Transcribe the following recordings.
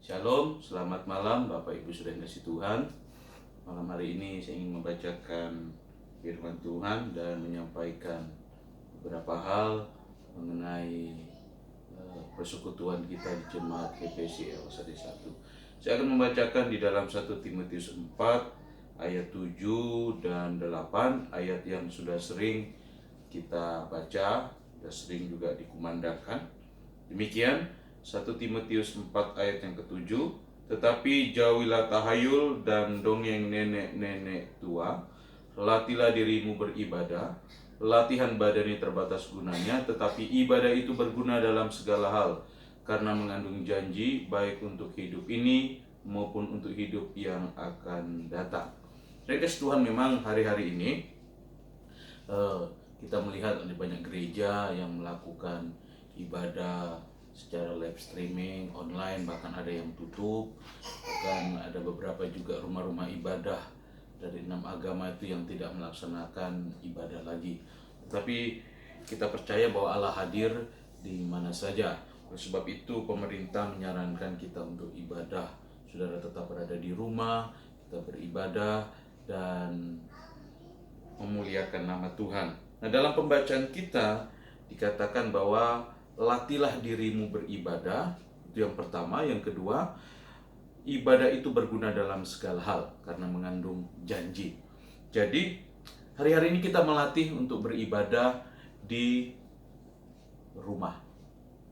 Shalom, selamat malam Bapak Ibu Saudara yang kasih Tuhan. Malam hari ini saya ingin membacakan firman Tuhan dan menyampaikan beberapa hal mengenai persekutuan kita di Jemaat GPC LSD 1. Saya akan membacakan di dalam 1 Timotius 4 ayat 7 dan 8, ayat yang sudah sering kita baca, sudah sering juga dikumandangkan. Demikian 1 Timotius 4 ayat yang ketujuh, tetapi jauhilah tahayul dan dongeng nenek-nenek tua, latihlah dirimu beribadah. Latihan badani terbatas gunanya, tetapi ibadah itu berguna dalam segala hal, karena mengandung janji baik untuk hidup ini maupun untuk hidup yang akan datang. Rekan Tuhan, memang hari-hari ini kita melihat ada banyak gereja yang melakukan ibadah secara live streaming, online, bahkan ada yang tutup. Bahkan ada beberapa juga rumah-rumah ibadah dari 6 agama itu yang tidak melaksanakan ibadah lagi. Tapi kita percaya bahwa Allah hadir di mana saja. Oleh sebab itu pemerintah menyarankan kita untuk ibadah. Saudara tetap berada di rumah, kita beribadah dan memuliakan nama Tuhan. Nah, dalam pembacaan kita dikatakan bahwa latihlah dirimu beribadah, itu yang pertama. Yang kedua, ibadah itu berguna dalam segala hal karena mengandung janji. Jadi hari-hari ini kita melatih untuk beribadah di rumah.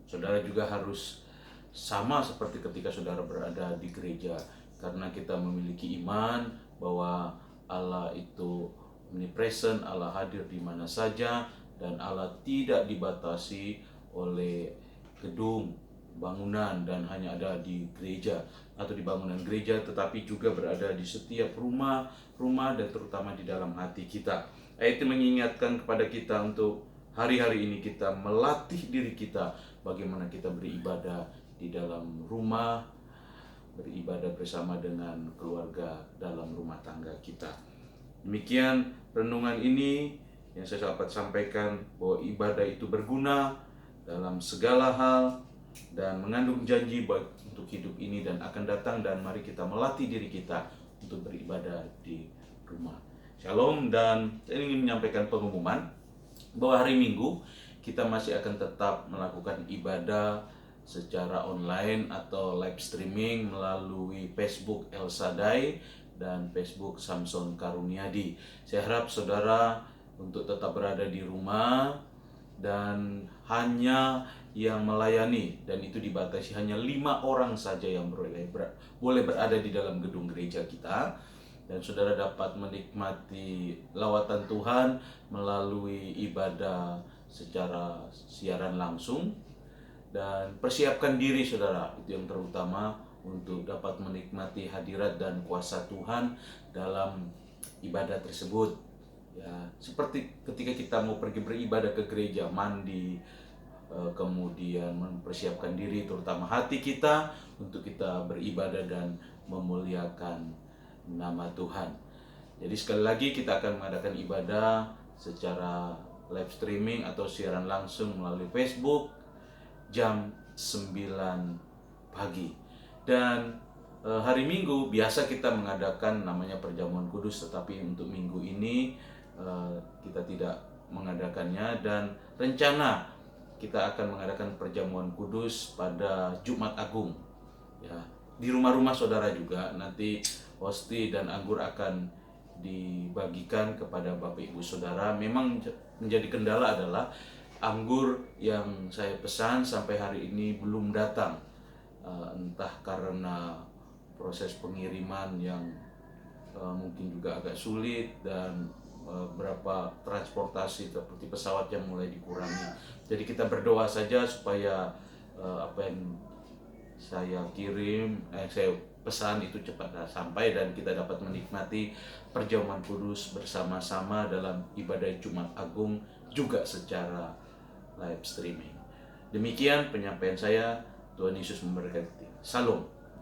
Saudara juga harus sama seperti ketika saudara berada di gereja, karena kita memiliki iman bahwa Allah itu omnipresent, Allah hadir di mana saja, dan Allah tidak dibatasi oleh gedung, bangunan, dan hanya ada di gereja atau di bangunan gereja, tetapi juga berada di setiap rumah dan terutama di dalam hati kita. Ayat itu mengingatkan kepada kita untuk hari-hari ini kita melatih diri kita bagaimana kita beribadah di dalam rumah, beribadah bersama dengan keluarga dalam rumah tangga kita. Demikian renungan ini yang saya dapat sampaikan, bahwa ibadah itu berguna dalam segala hal dan mengandung janji baik untuk hidup ini dan akan datang, dan mari kita melatih diri kita untuk beribadah di rumah. Shalom, dan saya ingin menyampaikan pengumuman bahwa hari Minggu kita masih akan tetap melakukan ibadah secara online atau live streaming melalui Facebook El Shaddai dan Facebook Samson Karuniadi. Saya harap saudara untuk tetap berada di rumah dan hanya yang melayani, dan itu dibatasi hanya 5 orang saja yang boleh berada di dalam gedung gereja kita, dan saudara dapat menikmati lawatan Tuhan melalui ibadah secara siaran langsung. Dan persiapkan diri saudara, itu yang terutama, untuk dapat menikmati hadirat dan kuasa Tuhan dalam ibadah tersebut. Ya, seperti ketika kita mau pergi beribadah ke gereja, mandi, kemudian mempersiapkan diri, terutama hati kita, untuk kita beribadah dan memuliakan nama Tuhan. Jadi sekali lagi kita akan mengadakan ibadah secara live streaming atau siaran langsung melalui Facebook jam 9 pagi. Dan hari Minggu biasa kita mengadakan namanya perjamuan kudus, tetapi untuk minggu ini kita tidak mengadakannya, dan rencana kita akan mengadakan perjamuan kudus pada Jumat Agung. Ya, di rumah-rumah saudara juga nanti hosti dan anggur akan dibagikan kepada Bapak Ibu Saudara. Memang menjadi kendala adalah anggur yang saya pesan sampai hari ini belum datang, entah karena proses pengiriman yang mungkin juga agak sulit, dan beberapa transportasi seperti pesawat yang mulai dikurangi. Jadi kita berdoa saja supaya apa yang saya kirim, saya pesan itu cepat sampai, dan kita dapat menikmati perjamuan kudus bersama-sama dalam ibadah Jumat Agung juga secara live streaming. Demikian penyampaian saya. Tuhan Yesus memberkati. Salam.